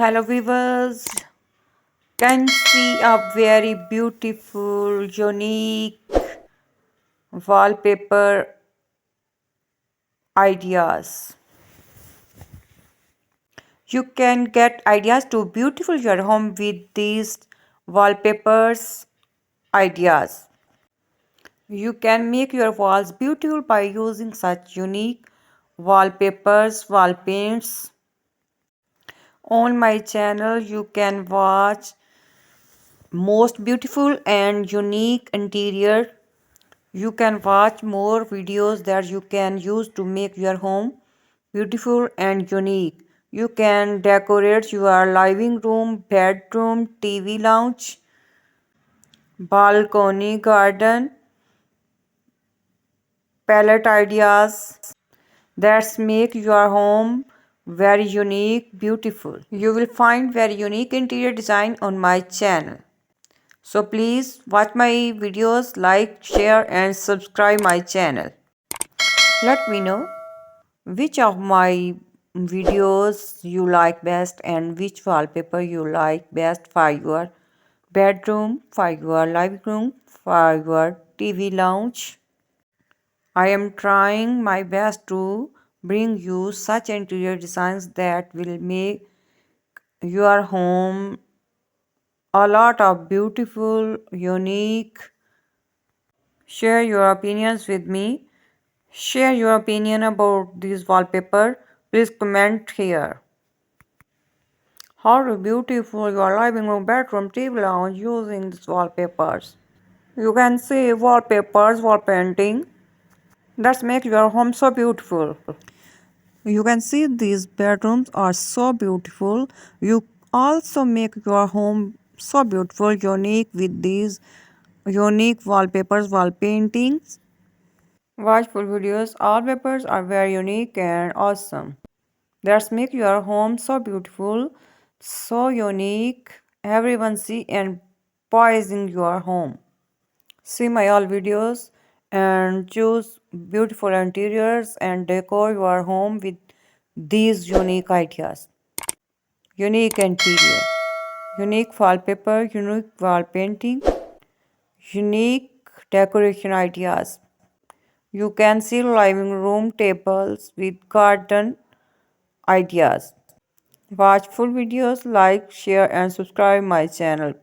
Hello viewers, can see a very beautiful, unique wallpaper ideas. You can get ideas to beautiful your home with these wallpapers ideas. You can make your walls beautiful by using such unique wallpapers, wall paints. On my channel you can watch most beautiful and unique interior. You can watch more videos that you can use to make your home beautiful and unique. You can decorate your living room, bedroom, TV lounge, balcony, garden, palette ideas that make your home very unique, beautiful. You will find very unique interior design on my channel. So please watch my videos, like, share and subscribe my channel. Let me know which of my videos you like best and which wallpaper you like best for your bedroom, for your living room, for your TV lounge. I am trying my best to bring you such interior designs that will make your home a lot of beautiful, unique. Share your opinions with me. Share your opinion about this wallpaper. Please comment here. How beautiful your living room, bedroom, TV lounge using these wallpapers. You can see wallpapers, wall painting. That make your home so beautiful. You can see these bedrooms are so beautiful. You also make your home so beautiful, unique with these unique wallpapers, wall paintings. Watch full videos. All papers are very unique and awesome. That's make your home so beautiful, so unique. Everyone see and poising your home. See my all videos and choose beautiful interiors and decor your home with these unique ideas. Unique interior, unique wallpaper, unique wall painting, unique decoration ideas. You can see living room tables with garden ideas. Watch full videos, like, share and subscribe my channel.